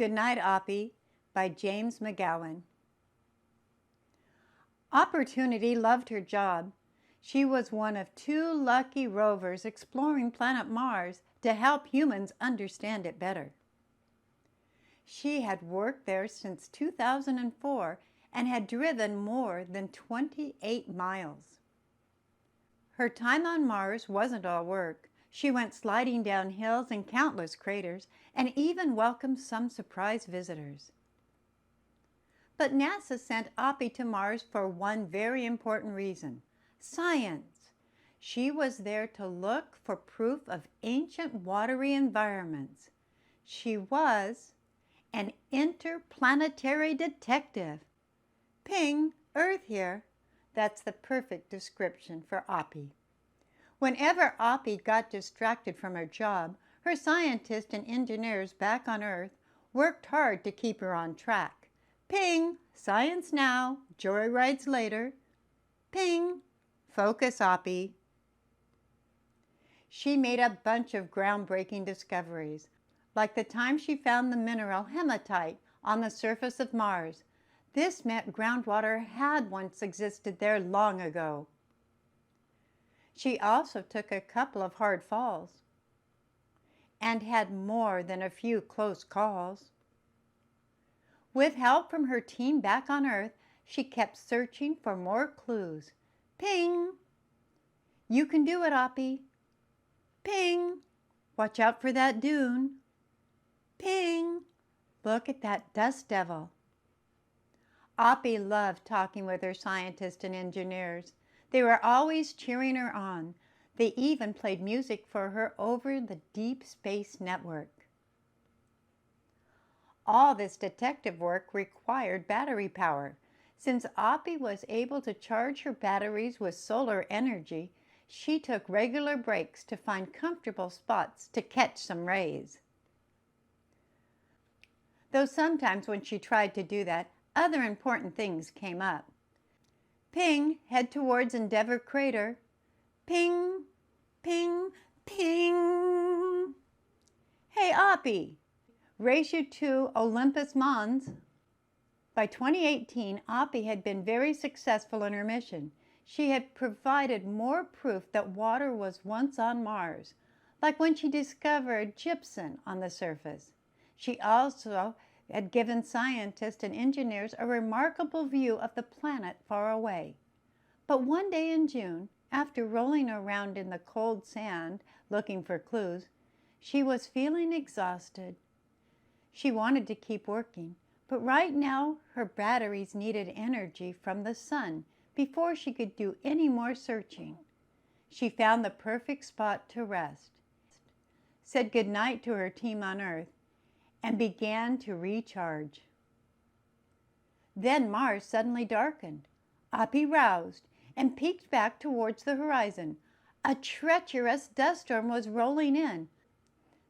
Good Night, Oppy by James McGowen. Opportunity loved her job. She was one of 2 lucky rovers exploring planet Mars to help humans understand it better. She had worked there since 2004 and had driven more than 28 miles. Her time on Mars wasn't all work. She went sliding down hills and countless craters and even welcomed some surprise visitors. But NASA sent Oppy to Mars for one very important reason: science. She was there to look for proof of ancient watery environments. She was an interplanetary detective. Ping, Earth here. That's the perfect description for Oppy. Whenever Oppy got distracted from her job, her scientists and engineers back on Earth worked hard to keep her on track. Ping, science now, joyrides later. Ping, focus, Oppy. She made a bunch of groundbreaking discoveries, like the time she found the mineral hematite on the surface of Mars. This meant groundwater had once existed there long ago. She also took a couple of hard falls and had more than a few close calls. With help from her team back on Earth, she kept searching for more clues. Ping! You can do it, Oppy. Ping! Watch out for that dune. Ping! Look at that dust devil. Oppy loved talking with her scientists and engineers. They were always cheering her on. They even played music for her over the Deep Space Network. All this detective work required battery power. Since Oppy was able to charge her batteries with solar energy, she took regular breaks to find comfortable spots to catch some rays. Though sometimes when she tried to do that, other important things came up. Ping, head towards Endeavour Crater. Ping, ping, ping. Hey, Oppy, race you to Olympus Mons. By 2018, Oppy had been very successful in her mission. She had provided more proof that water was once on Mars, like when she discovered gypsum on the surface. She also had given scientists and engineers a remarkable view of the planet far away. But one day in June, after rolling around in the cold sand looking for clues, she was feeling exhausted. She wanted to keep working, but right now her batteries needed energy from the sun before she could do any more searching. She found the perfect spot to rest, said goodnight to her team on Earth, and began to recharge. Then Mars suddenly darkened. Oppy roused and peeked back towards the horizon. A treacherous dust storm was rolling in.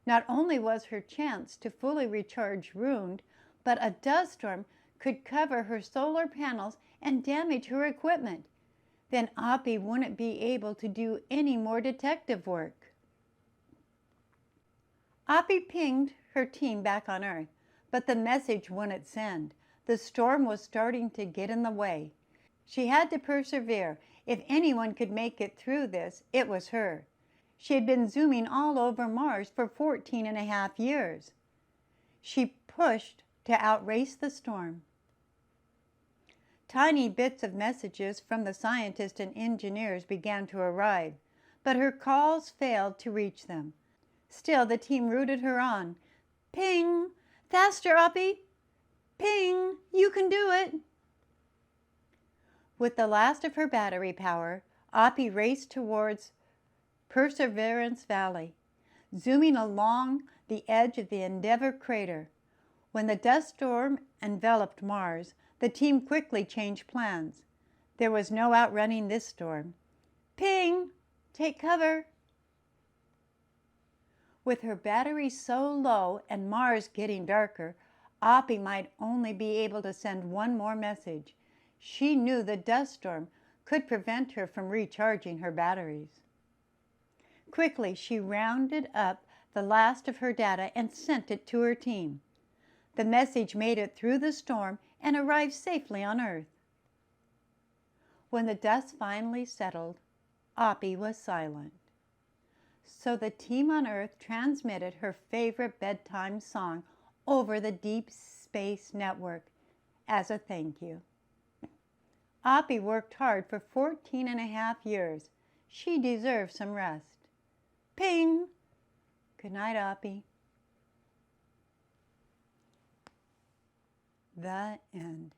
Not only was her chance to fully recharge ruined, but a dust storm could cover her solar panels and damage her equipment. Then Oppy wouldn't be able to do any more detective work. Oppy pinged her team back on Earth, but the message wouldn't send. The storm was starting to get in the way. She had to persevere. If anyone could make it through this, it was her. She had been zooming all over Mars for 14.5 years. She pushed to outrace the storm. Tiny bits of messages from the scientists and engineers began to arrive, but her calls failed to reach them. Still, the team rooted her on. Ping! Faster, Oppy! Ping! You can do it! With the last of her battery power, Oppy raced towards Perseverance Valley, zooming along the edge of the Endeavour Crater. When the dust storm enveloped Mars, the team quickly changed plans. There was no outrunning this storm. Ping! Take cover! With her battery so low and Mars getting darker, Oppy might only be able to send one more message. She knew the dust storm could prevent her from recharging her batteries. Quickly, she rounded up the last of her data and sent it to her team. The message made it through the storm and arrived safely on Earth. When the dust finally settled, Oppy was silent. So the team on Earth transmitted her favorite bedtime song over the Deep Space Network as a thank you. Oppy worked hard for 14.5 years. She deserves some rest. Ping! Good night, Oppy. The end.